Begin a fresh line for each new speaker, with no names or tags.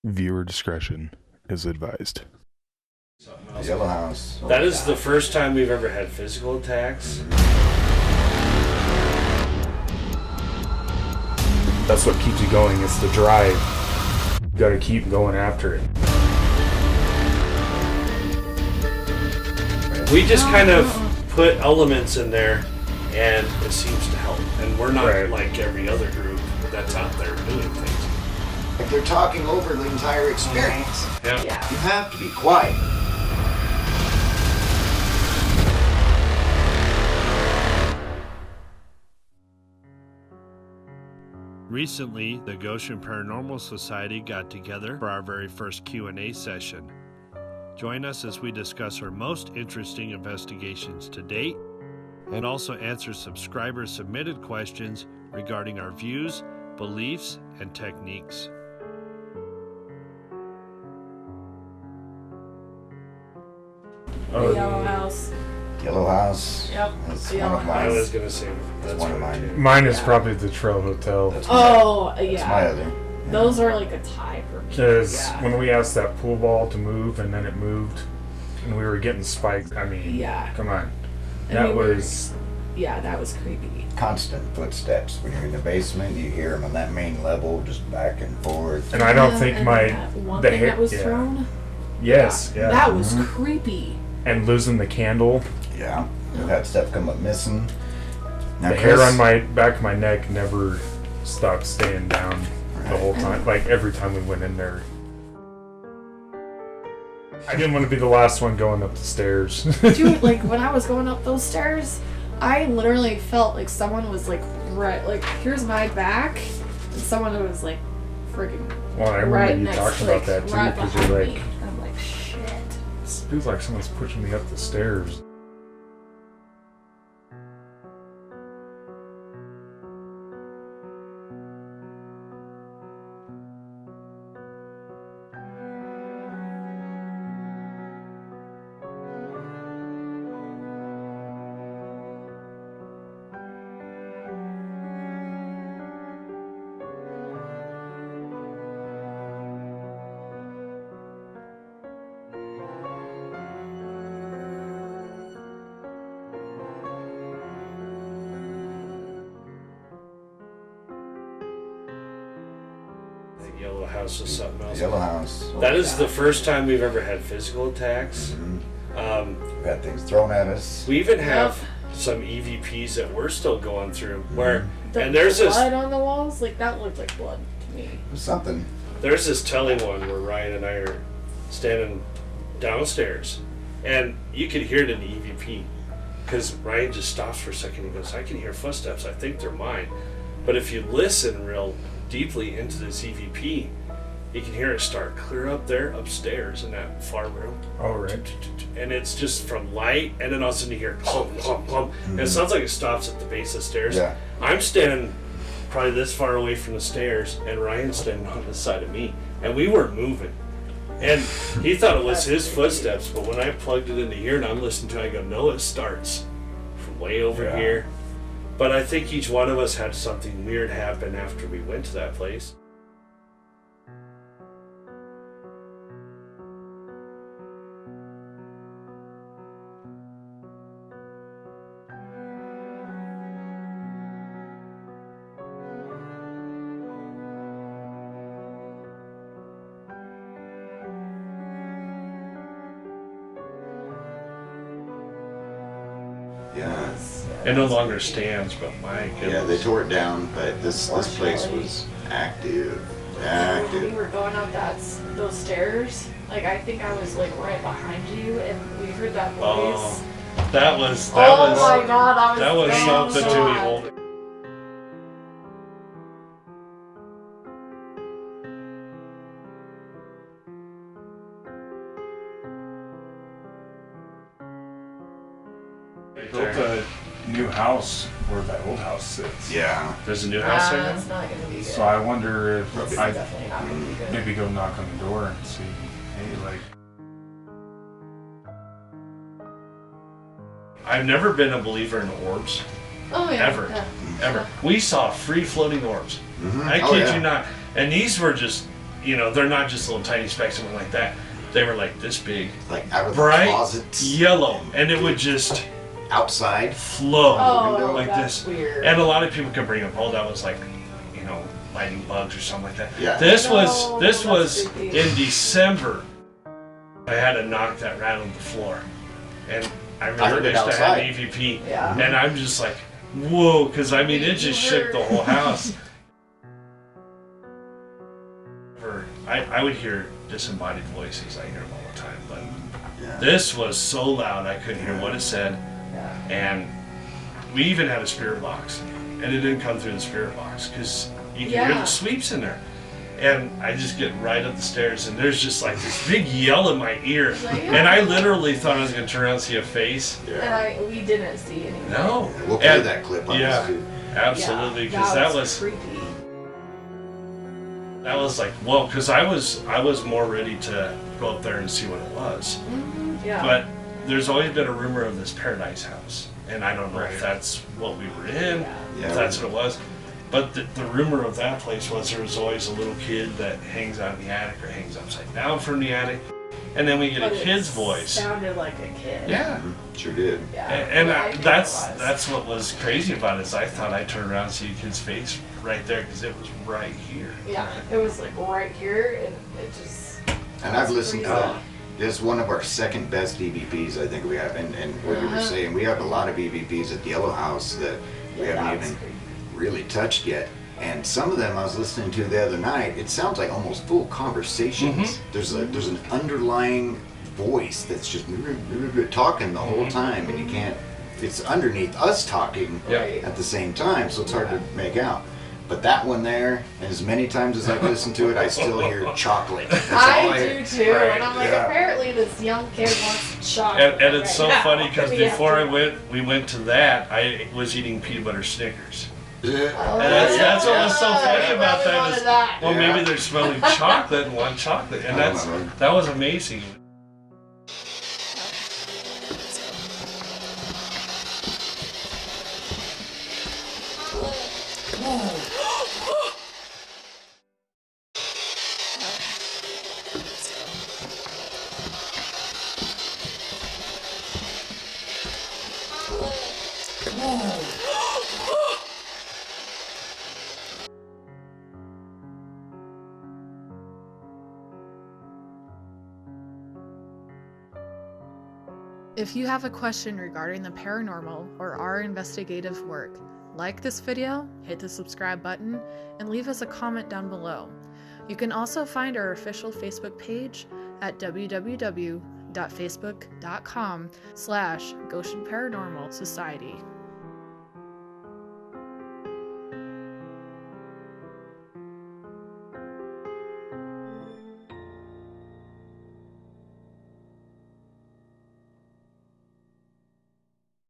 Viewer discretion is advised.
Yellow House.
That is the first time we've ever had physical attacks.
That's what keeps you going. It's the drive. You gotta keep going after it.
We just kind of put elements in there, and it seems to help. And we're not like every other group that's out there doing things.
Like they're talking over the entire experience.
Yeah.
You have to be quiet.
Recently, the Goshen Paranormal Society got together for our very first Q&A session. Join us as we discuss our most interesting investigations to date and also answer subscriber-submitted questions regarding our views, beliefs, and techniques.
The Yellow House.
Yellow House.
Yep.
That's
The
one of
Yellow
I
mine.
was going to say that's
one of
right,
mine.
too.
Mine is probably the Trail Hotel.
That's
Oh,
That's
yeah.
my other. Yeah.
Those are like a tie for me.
Because
Yeah.
when we asked that pool ball to move and then it moved and we were getting spiked, I mean,
Yeah.
come on.
And
That
we were-
was,
Yeah, that was creepy.
Constant footsteps. When you're in the basement, you hear them on that main level, just back and forth.
and I don't
Yeah,
think
and
my,
that one
the
thing
hair,
that was
yeah.
thrown.
Yes, yeah.
That was creepy.
And losing the candle.
Yeah. We've had stuff come up missing. Now,
The hair
Chris-
on my back of my neck never stopped staying down the whole time. Like every time we went in there. I didn't want to be the last one going up the stairs.
Dude, like when I was going up those stairs, I literally felt like someone was like here's my back, and someone was like freaking
Well, I remember
right
you
next,
talking about that too,
right
because
behind
you're
me.
like,
And I'm like, shit.
it feels like someone's pushing me up the stairs.
The Yellow House was something else.
Yellow House.
That is the first time we've ever had physical attacks.
We've had things thrown at us.
We even have some EVPs that we're still going through. Where
The
and there's this
blood on the walls, like that looked like blood to me.
Something.
there's this telling one where Ryan and I are standing downstairs, and you could hear it in the EVP because Ryan just stops for a second. He goes, "I can hear footsteps. I think they're mine." But if you listen real deeply into this EVP, you can hear it start clear up there upstairs in that far room.
Oh, right.
And it's just from light, and then all of a sudden you hear clump, clump, clump. And it sounds like it stops at the base of the stairs.
Yeah.
I'm standing probably this far away from the stairs, and Ryan's standing on the side of me, and we weren't moving. And he thought it was his footsteps, but when I plugged it into here and I'm listening to it, I go, no, it starts from way over
Yeah.
here. But I think each one of us had something weird happen after we went to that place.
Yeah.
It no longer stands, but my goodness.
Yeah, they tore it down, but this place was active.
When we
Active.
were going up those stairs, like I think I was like right behind you, and we heard that voice.
Oh, that was
Oh my god,
that was
so
something to
sad.
behold.
Built a new house where that old house sits.
Yeah.
There's a new house there now?
It's not gonna be good.
So I wonder
It's
if I
definitely not gonna be good.
maybe go knock on the door and see, hey, like,
I've never been a believer in orbs.
Oh yeah.
Ever.
Yeah.
Ever. We saw free floating orbs.
Mhm.
I
Oh,
kid
yeah.
you not. And these were just you know, they're not just little tiny specks or something like that. They were like this big,
Like out of the
bright
closets.
yellow, and it would just
Outside.
flow
Oh,
like
that's
this.
weird.
And a lot of people could bring up, oh, that was like, you know, lighting bugs or something like that.
Yeah.
This
No,
was
that's creepy.
in December. I had a knock that rattled the floor, and I remember
heard it
next to have
outside.
EVP,
Yeah.
and I'm just like, whoa, because I mean it just shook the whole house. I would hear disembodied voices. I hear them all the time, but
Yeah.
this was so loud I couldn't hear what it said.
Yeah.
And we even had a spirit box, and it didn't come through the spirit box because you can hear
Yeah.
the sweeps in there. And I just get right up the stairs, and there's just like this big yell in my ear, and I literally thought I was gonna turn around and see a face.
And we didn't see anything.
No,
Yeah, we'll play
And-
that clip on
yeah.
this too.
absolutely,
Yeah,
because that was
creepy.
like, whoa, because I was more ready to go up there and see what it was.
Yeah.
But there's always been a rumor of this Paradise House, and I don't know if that's what we were in,
Yeah.
if that's what it was. But the rumor of that place was there was always a little kid that hangs out in the attic or hangs upside down from the attic, and then we get
But
a
it
kid's voice.
Sounded like a kid.
Yeah,
Sure did.
Yeah.
and
I think it
that's
was.
that's what was crazy about it. Is I thought I'd turn around and see a kid's face right there because it was right here.
Yeah. It was like right here, and it just.
And I've listened to
Crazy.
that. This is one of our second best EVPs I think we have. And what you were
Uh-huh.
saying, we have a lot of EVPs at the Yellow House that we
Yeah,
haven't
that was
even
creepy.
really touched yet. And some of them I was listening to the other night, it sounds like almost full conversations. There's an underlying voice that's just talking the whole time, and you can't, it's underneath us talking
Yeah.
Right.
at the same time, so it's hard to make out. But that one there, as many times as I've listened to it, I still hear chocolate. That's all
I
hear.
do too,
Right,
and I'm like,
yeah.
apparently this young kid wants chocolate.
And it's so
right now.
funny because
We have
before
to-
we went to that, I was eating peanut butter Snickers.
Oh,
And that's what was so
yeah,
funny
I
about
really
that
wanted
is,
that.
well,
Yeah.
maybe they're smelling chocolate and want chocolate, and
Oh, my Lord.
that was amazing.
If you have a question regarding the paranormal or our investigative work, like this video, hit the subscribe button, and leave us a comment down below. You can also find our official Facebook page at www.facebook.com/Goshen Paranormal Society.